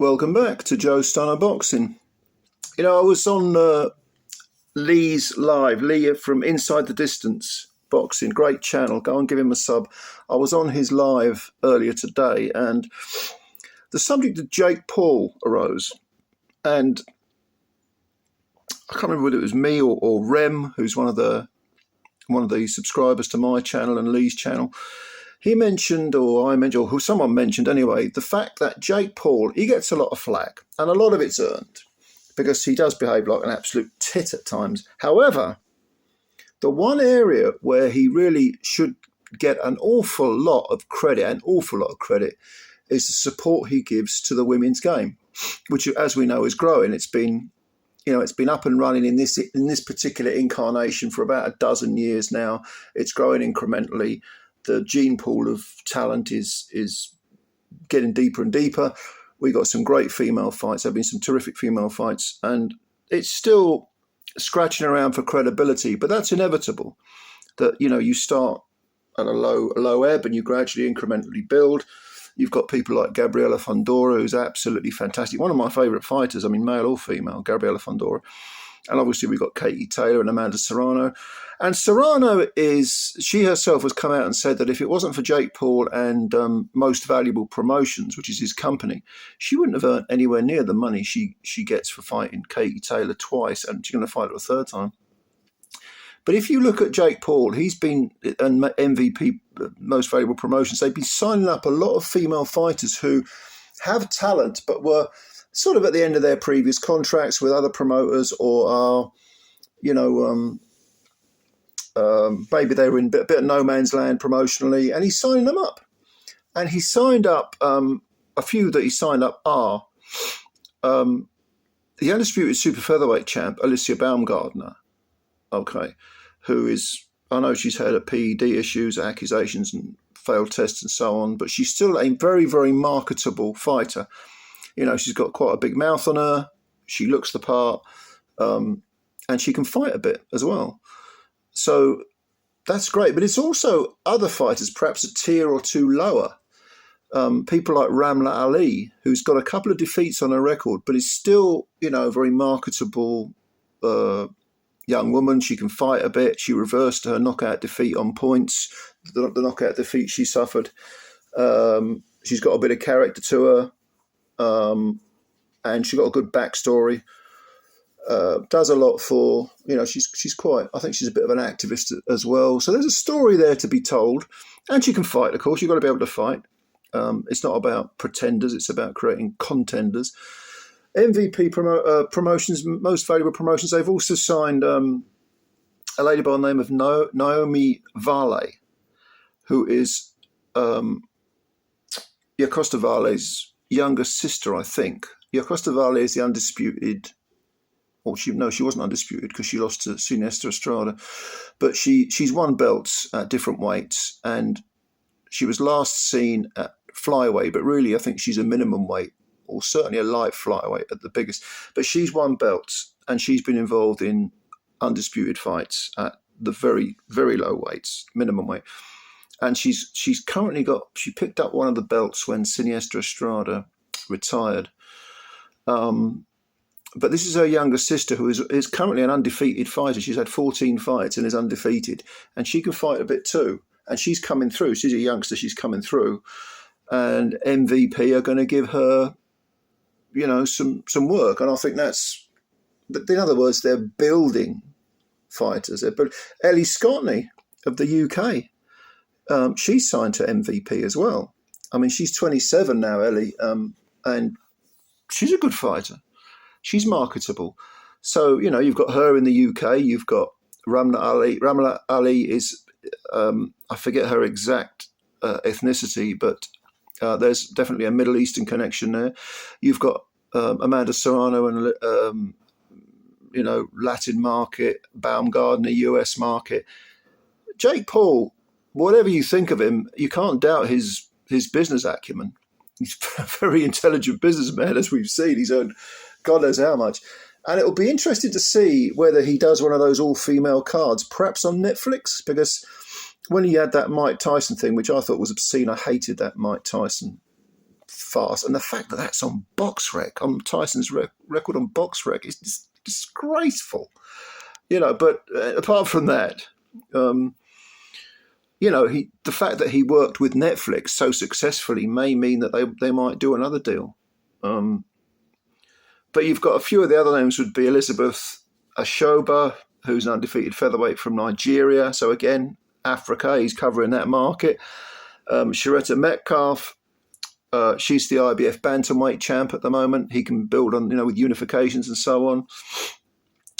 Welcome back to Joe Stunner Boxing. I was on Lee's live, Lee from Inside the Distance Boxing, great channel. Go and give him a sub. I was on his live earlier today, and the subject of Jake Paul arose. And I can't remember whether it was me or Rem, who's one of the subscribers to my channel and Lee's channel. He mentioned, or I mentioned, or someone mentioned anyway, the fact that Jake Paul, he gets a lot of flack, and a lot of it's earned, because he does behave like an absolute tit at times. However, the one area where he really should get an awful lot of credit, is the support he gives to the women's game, which, as we know, is growing. It's been up and running in this particular incarnation for about a dozen years now. It's growing incrementally. The gene pool of talent is getting deeper and deeper. We got some great female fights. There have been some terrific female fights, and it's still scratching around for credibility. But that's inevitable. That you start at a low ebb and you gradually incrementally build. You've got people like Gabriela Fundora, who's absolutely fantastic. One of my favourite fighters. I mean, male or female, Gabriela Fundora. And obviously we've got Katie Taylor and Amanda Serrano. And Serrano she herself has come out and said that if it wasn't for Jake Paul and Most Valuable Promotions, which is his company, she wouldn't have earned anywhere near the money she gets for fighting Katie Taylor twice, and she's going to fight her a third time. But if you look at Jake Paul, he's been, and MVP, Most Valuable Promotions, they've been signing up a lot of female fighters who have talent but were sort of at the end of their previous contracts with other promoters, or are, maybe they were in a bit of no man's land promotionally, and he's signing them up. And he signed up, a few that he signed up are the undisputed super featherweight champ, Alicia Baumgardner, who is, I know she's had a PED issues, accusations and failed tests and so on, but she's still a very, very marketable fighter. She's got quite a big mouth on her. She looks the part, and she can fight a bit as well. So that's great. But it's also other fighters, perhaps a tier or two lower. People like Ramla Ali, who's got a couple of defeats on her record, but is still, a very marketable young woman. She can fight a bit. She reversed her knockout defeat on points, the knockout defeat she suffered. She's got a bit of character to her. And she got a good backstory, does a lot for, she's quite, I think she's a bit of an activist as well. So there's a story there to be told, and she can fight, of course. You've got to be able to fight. It's not about pretenders. It's about creating contenders. MVP Promotions, Most Valuable Promotions, they've also signed a lady by the name of Naomi Vale, who is Yacosta Vale's younger sister, I think. Yacosta Vale is the undisputed, she wasn't undisputed because she lost to Sinestra Estrada, but she's won belts at different weights, and she was last seen at flyweight, but really I think she's a minimum weight, or certainly a light flyweight at the biggest. But she's won belts, and she's been involved in undisputed fights at the very, very low weights, minimum weight. And she's currently she picked up one of the belts when Sinestra Estrada retired. But this is her younger sister, who is currently an undefeated fighter. She's had 14 fights and is undefeated. And she can fight a bit too. And she's coming through. She's a youngster. She's coming through. And MVP are going to give her, some work. And I think that's, in other words, they're building fighters. Ellie Scotney of the UK. She's signed to MVP as well. I mean, she's 27 now, Ellie, and she's a good fighter. She's marketable. So, you've got her in the UK. You've got Ramla Ali. Ramla Ali is, I forget her exact ethnicity, but there's definitely a Middle Eastern connection there. You've got Amanda Serrano and, Latin market, Baumgardner, US market. Jake Paul, whatever you think of him, you can't doubt his business acumen. He's a very intelligent businessman, as we've seen. He's earned God knows how much. And it'll be interesting to see whether he does one of those all-female cards, perhaps on Netflix, because when he had that Mike Tyson thing, which I thought was obscene, I hated that Mike Tyson fast. And the fact that that's on BoxRec, on Tyson's record on BoxRec, is disgraceful. You know, but apart from that, you know, the fact that he worked with Netflix so successfully may mean that they might do another deal. But you've got a few of the other names would be Elizabeth Ashoba, who's an undefeated featherweight from Nigeria. So again, Africa, he's covering that market. Sharetta Metcalf, she's the IBF bantamweight champ at the moment. He can build on, you know, with unifications and so on.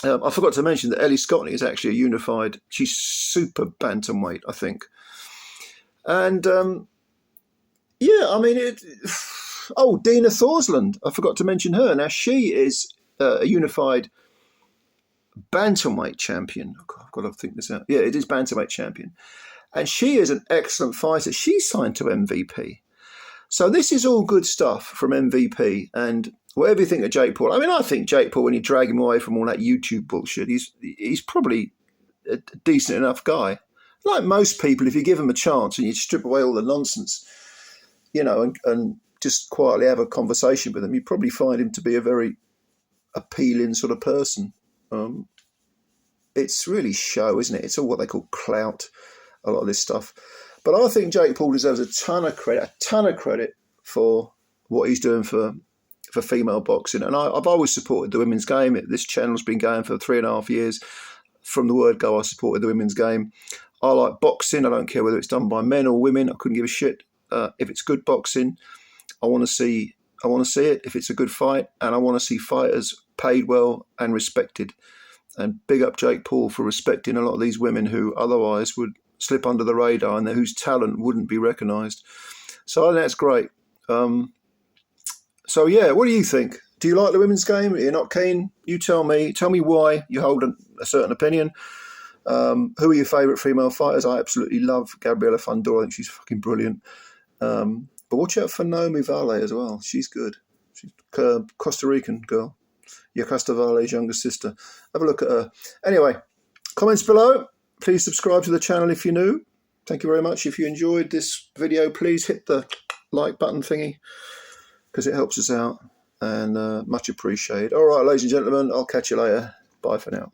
I forgot to mention that Ellie Scottney is actually a unified. She's super bantamweight, I think. And yeah, I mean, Dina Thorsland. I forgot to mention her. Now she is a unified bantamweight champion. I've got to think this out. Yeah, it is bantamweight champion, and she is an excellent fighter. She's signed to MVP. So this is all good stuff from MVP. And whatever you think of Jake Paul, I mean, I think Jake Paul, when you drag him away from all that YouTube bullshit, he's probably a decent enough guy. Like most people, if you give him a chance and you strip away all the nonsense, you know, and just quietly have a conversation with him, you probably find him to be a very appealing sort of person. It's really show, isn't it? It's all what they call clout, a lot of this stuff. But I think Jake Paul deserves a ton of credit for what he's doing for female boxing. And I've always supported the women's game. This channel's been going for 3.5 years. From the word go, I supported the women's game. I like boxing. I don't care whether it's done by men or women. I couldn't give a shit. If it's good boxing, I want to see it. If it's a good fight, and I want to see fighters paid well and respected. And big up Jake Paul for respecting a lot of these women who otherwise would slip under the radar and whose talent wouldn't be recognised. So I think that's great. So yeah, what do you think? Do you like the women's game? You're not keen? You tell me. Tell me why you hold a certain opinion. Who are your favourite female fighters? I absolutely love Gabriela Fundora. I think she's fucking brilliant. But watch out for Naomi Vale as well. She's good. She's a Costa Rican girl. Yocasta Vale's younger sister. Have a look at her. Anyway, comments below. Please subscribe to the channel if you're new. Thank you very much. If you enjoyed this video, please hit the like button thingy because it helps us out, and much appreciated. All right, ladies and gentlemen, I'll catch you later. Bye for now.